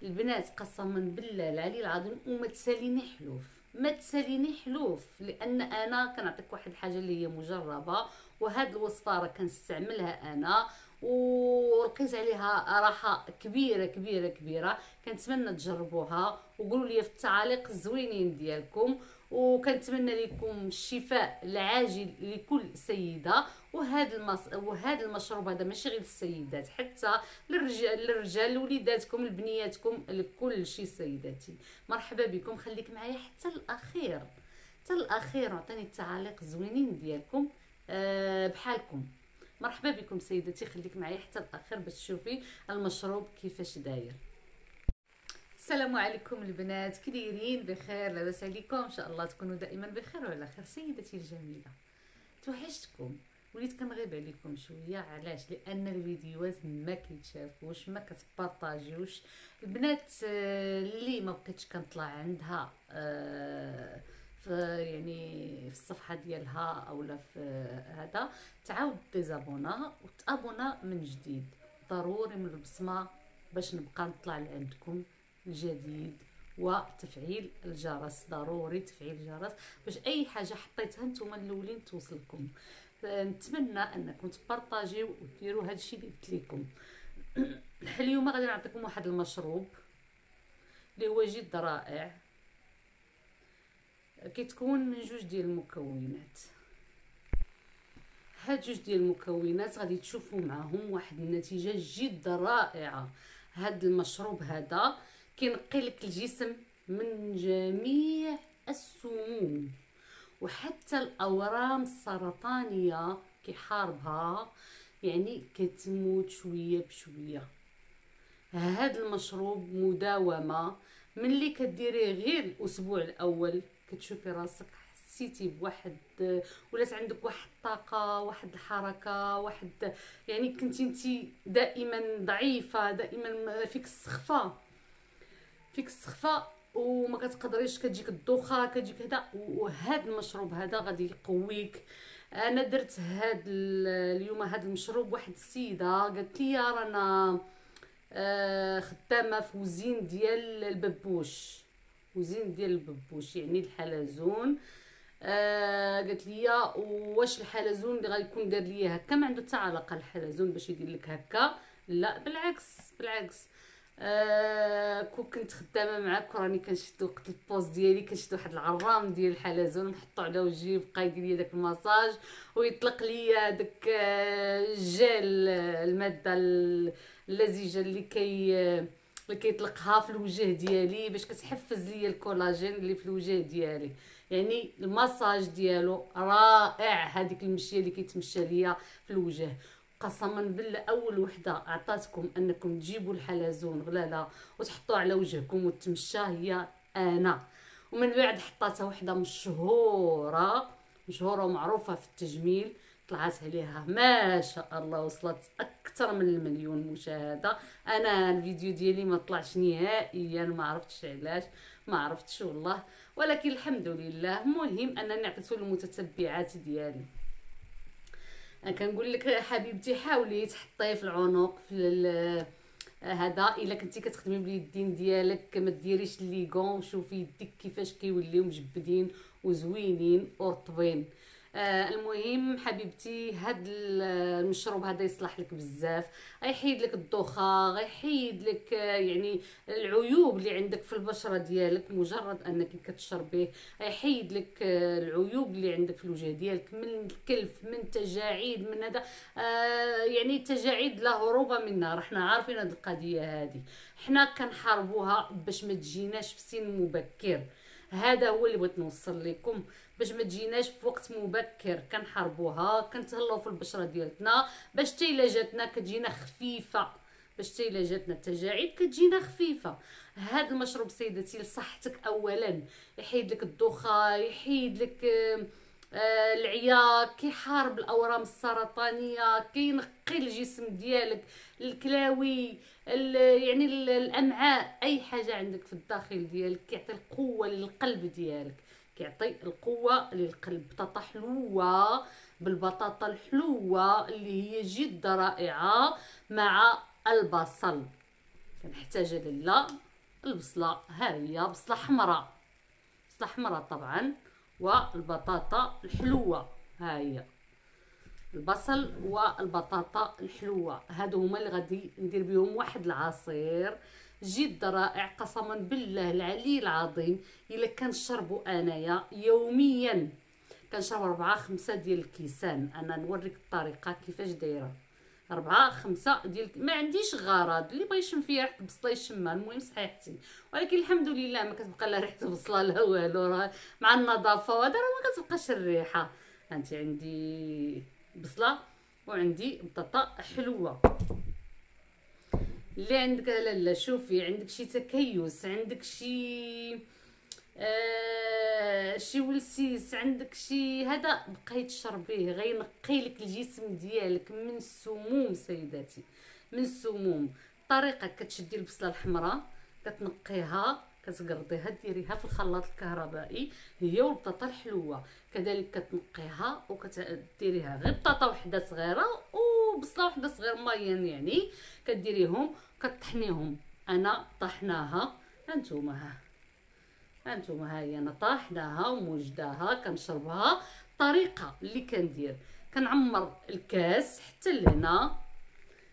البنات قسما بالله العلي العظيم وما تساليني حلوف، ما تساليني حلوف، لان انا كنعطيك واحد الحاجه اللي هي مجربه، وهاد الوصفه راه كنستعملها انا ولقيت عليها راحه كبيره كبيره كبيره. كنتمنى تجربوها وقولوا لي في التعاليق الزوينين ديالكم، وكنتمنى لكم الشفاء العاجل لكل سيده. وهذا المشروب هذا ماشي غير للسيدات، حتى للرجال وليداتكم لبنياتكم لكل شيء سيداتي. مرحبا بكم، خليك معايا حتى الاخير، حتى الاخير، وعطيني التعاليق الزوينين ديالكم بحالكم. مرحبا بكم سيداتي، خليك معايا حتى الاخير باش تشوفي المشروب كيفاش داير. السلام عليكم البنات، كي دايرين؟ بخير؟ لاباس عليكم؟ ان شاء الله تكونوا دائما بخير وعلى خير. سيدتي الجميله، توحشتكم، وليت كنغيب عليكم شويه. علاش؟ لان الفيديوهات ما كيتشافوش، ما كتبارطاجيوش. البنات اللي ما بقيتش كنطلع عندها يعني في الصفحه ديالها اولا في هذا، تعاود ديزابونا وتابونا من جديد. ضروري من البصمه باش نبقى نطلع لعندكم الجديد، وتفعيل الجرس. ضروري تفعيل الجرس باش اي حاجه حطيتها نتوما الاولين توصلكم. نتمنى انكم تبارطاجيو وديروا هذا الشيء اللي قلت لكم. اليوم غادي نعطيكم واحد المشروب اللي هو جد رائع، كيتكون من جوج ديال المكونات. هاد جوج ديال المكونات غادي تشوفوا معهم واحد النتيجه جد رائعه. هاد المشروب هذا كينقي لك الجسم من جميع السموم، وحتى الاورام السرطانيه كيحاربها، يعني كتموت شويه بشويه. هاد المشروب مداومه، ملي كديريه غير الاسبوع الاول كتشوفي راسك حسيتي بواحد، ولات عندك واحد الطاقه، واحد الحركه، واحد يعني كنتي انتي دائما ضعيفه، دائما فيك السخفه، فيك السخفه وما كتقدريش، كتجيك الدوخه، كتجيك هذا. وهذا المشروب هذا غادي يقويك. انا درت هذا اليوم هذا المشروب، واحد السيده قالت لي رانا خدامه في وزين ديال الببوش، وزين ديال الببوش يعني الحلزون. قالت لي واش الحلزون اللي غيكون دار ليا هكا؟ ما عنده حتى علاقه الحلزون باش يدير لك هكا، لا بالعكس بالعكس. كون كنت خدامه معاك راني كنشد وقت البوز ديالي كنشد واحد العرام ديال الحلزون نحطو على وجهي، بقى يدير لي داك المساج ويطلق لي داك الجل، الماده اللزجه اللي كيطلقها في الوجه ديالي باش كتحفز لي الكولاجين اللي في الوجه ديالي. يعني المساج ديالو رائع، هذيك المشيه اللي كيتمشى ليا في الوجه. قسما بالله اول وحده عطاتكم انكم تجيبوا الحلزون غلاله وتحطوه على وجهكم وتمشى هي انا. ومن بعد حطاتها وحده مشهوره ومعروفه في التجميل، طلعت عليها ما شاء الله وصلت اكثر من المليون مشاهده. انا الفيديو ديالي ما طلعش نهائيا، ما عرفتش علاش، ما عرفتش والله، ولكن الحمد لله. المهم انني عطيته المتتبعات ديالي. انا كنقول لك حبيبتي حاولي تحطيه في العنق في هذا. الا كنتي كتخدمي باليدين ديالك ما ديريش الليغون، وشوفي يديك كيفاش كيوليو مجبدين وزوينين ورطبين. المهم حبيبتي هاد المشروب هذا يصلح لك بزاف، غيحيد لك الدوخه، غيحيد لك يعني العيوب اللي عندك في البشره ديالك. مجرد انك كتشربيه غيحيد لك العيوب اللي عندك في الوجه ديالك، من الكلف، من تجاعيد، من هذا يعني التجاعيد لا هروب منها. رحنا عارفين هاد القضيه هذه، حنا كنحاربوها باش ما تجيناش في سن مبكر. هذا هو اللي بغيت نوصل لكم، باش ما تجيناش في وقت مبكر. كنحاربوها، كنتهلاو في البشره ديالتنا باش حتى الا جاتنا كتجينا خفيفه، باش حتى الا جاتنا التجاعيد كتجينا خفيفه. هذا المشروب سيدتي لصحتك اولا، يحيد لك الدوخه، يحيد لك العيا، كيحارب الاورام السرطانيه، كينقي الجسم ديالك، الكلاوي، يعني الامعاء، اي حاجه عندك في الداخل ديالك. كيعطي القوه للقلب ديالك، كيعطي القوه للقلب. بطاطا حلوه بالبطاطا الحلوه اللي هي جد رائعه مع البصل. كنحتاج لاله البصله، ها هي بصله حمراء، بصله حمراء طبعا، والبطاطا الحلوه، ها هي البصل والبطاطا الحلوه، هادو هما اللي غادي ندير بهم واحد العصير جد رائع قسما بالله العلي العظيم. الا كنشربوا انايا يوميا، كنشرب 4 5 ديال الكيسان. انا نوريك الطريقه كيفاش دايره، 4 5 ديال ما عنديش غرض، اللي بغى يشم فيها ريحه البصله يشمها، المهم صحيحتي. ولكن الحمد لله ما كتبقى لا ريحه البصله لا والو، راه مع النظافه وهذا راه ما كتبقاش الريحه. انت عندي بصله وعندي بطاطا حلوه. اللي عندك لا شوفي، عندك شي تكيس، عندك شي ولسيس، عندك شي هذا، بقاي تشربيه غينقي لك الجسم ديالك من السموم سيداتي، من السموم. طريقه كتشدي البصله الحمراء كتنقيها كتقرضيها ديريها في الخلاط الكهربائي، هي والبطاطا الحلوه كذلك كتنقيها وكتديريها غير بطاطا وحده صغيره وبصله وحده صغير ماين يعني، كديريهم كطحنيهم. انا طحناها، هانتوما هانتوما هاهي انا طاحناها وموجداها كنشربها. الطريقه اللي كندير كنعمر الكاس حتى لهنا،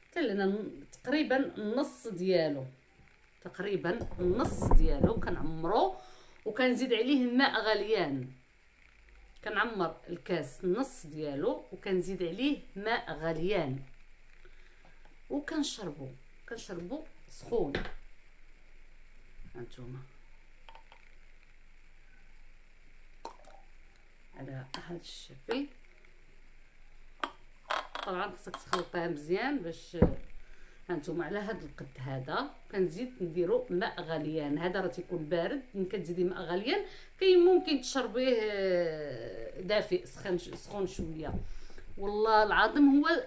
حتى لهنا تقريبا النص ديالو، تقريبا النص ديالو كنعمرو، وكنزيد عليه الماء غليان. كنعمر الكاس النص ديالو وكنزيد عليه ماء غليان وكنشربو سخون. هانتوما على هذا الشكل. طبعا خصك تخلطيها مزيان باش هانتوما على هذا القد هذا. كنزيد نديرو ماء غليان، هذا راه تيكون بارد، ملي كتزيدي ماء غليان كاين ممكن تشربيه دافئ سخون شويه. والله العظيم هو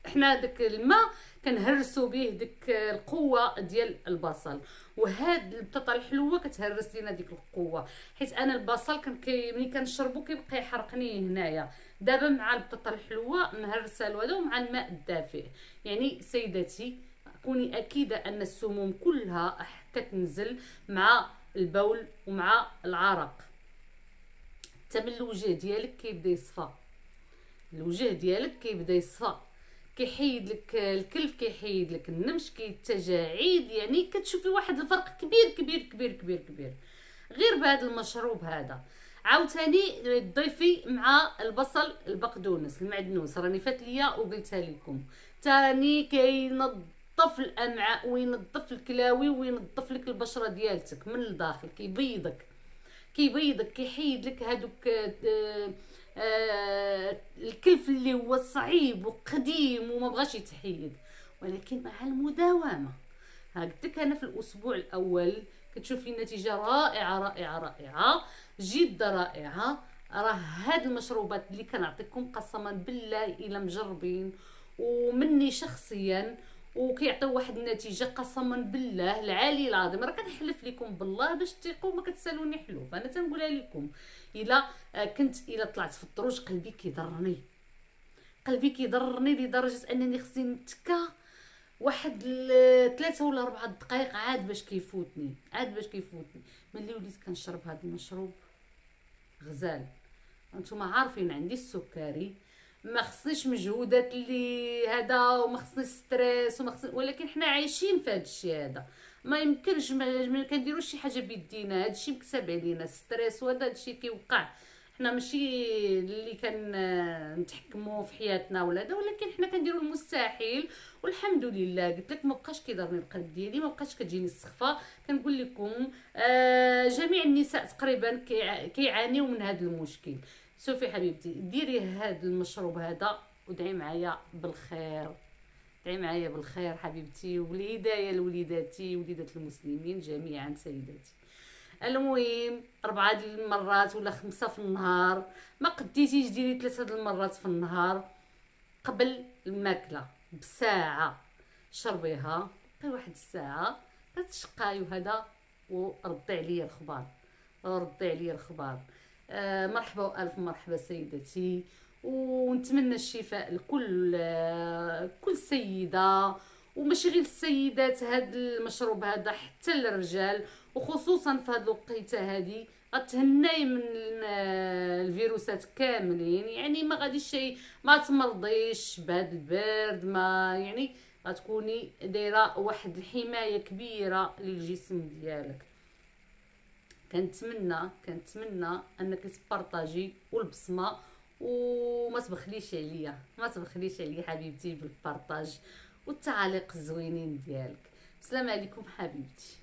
احنا داك الماء كنهرسوا به ديك القوه ديال البصل، وهاد البطاطا الحلوه كتهرس لينا ديك القوه، حيت انا البصل ملي كنشربو كيبقى يحرقني هنايا. دابا مع البطاطا الحلوه مهرسه له هذا ومع الماء الدافئ، يعني سيدتي كوني اكيده ان السموم كلها كتنزل مع البول ومع العرق. حتى من الوجه ديالك كيبدا يصفى، الوجه ديالك كيبدا يصفى، كيحيد لك الكلف، كيحيد لك النمش، كيتجاعيد، يعني كتشوفي واحد الفرق كبير كبير كبير كبير كبير غير بهذا المشروب هذا. عاوتاني ضيفي مع البصل البقدونس المعدنوس، راني فات ليا وقلتها لكم، تاني كينظف الامعاء وينظف الكلاوي وينظف لك البشره ديالتك من الداخل، كيبيضك كيحيد لك هادوك الكلف اللي هو صعيب وقديم وما بغاش يتحيد. ولكن مع المداومه، ها قلت لك انا في الاسبوع الاول كتشوفي النتيجه رائعه رائعه رائعه جد رائعه. راه هاد المشروبات اللي كنعطيكم قسما بالله الا مجربين ومني شخصيا وكيعطيو واحد النتيجه قسما بالله العالي العظيم، راه كنحلف لكم بالله باش تيقوا ما كتسالوني حلوف، انا تنقولها لكم. الا الا طلعت في الدروج قلبي كيضرني لدرجه انني خصني نتكا واحد 3 ولا 4 دقائق عاد باش كيفوتني ملي وليت كنشرب هذا المشروب غزال. انتم عارفين عندي السكري، ما خصنيش مجهودات اللي هذا وما خصنيش ستريس ولكن حنا عايشين في هذا الشيء هذا، ما يمكنش ما كنديروش شي حاجه بيدينا، هذا الشيء مكتسب علينا ستريس، وهذا الشيء كيوقع. حنا ماشي اللي نتحكموا في حياتنا ولا هذا، ولكن حنا كنديروا المستحيل والحمد لله. قلت لك ما بقاش كيضرني القلب ديالي، ما بقاش كتجيني السخفه. كنقول لكم جميع النساء تقريبا كيعانيوا من هذا المشكل. شوفي حبيبتي ديري هذا المشروب هذا ودعي معايا بالخير، دعي معايا بالخير حبيبتي، والهدايه لوليداتي وليدات المسلمين جميعا سيداتي. المهم 4 المرات ولا 5 في النهار، ما قديتيش ديري 3 المرات في النهار قبل الماكله بساعه، شربيها بقي واحد الساعه كتشقاي وهذا، وردي عليا الخبار، ردي عليا الخبار. مرحبا والف مرحبا سيدتي، ونتمنى الشفاء لكل كل سيده وماشي غير السيدات هذا المشروب هذا، حتى الرجال، وخصوصا في هذه الوقيته هذه غتهناي من الفيروسات كاملين. يعني ما غاديش ما تمرضيش بهذا البرد، ما يعني غتكوني دايره واحد الحمايه كبيره للجسم ديالك. كنتمنى انك تبارطاجي والبصمه، وما تبخليش عليا، حبيبتي بالبارطاج والتعاليق الزوينين ديالك. السلام عليكم حبيبتي.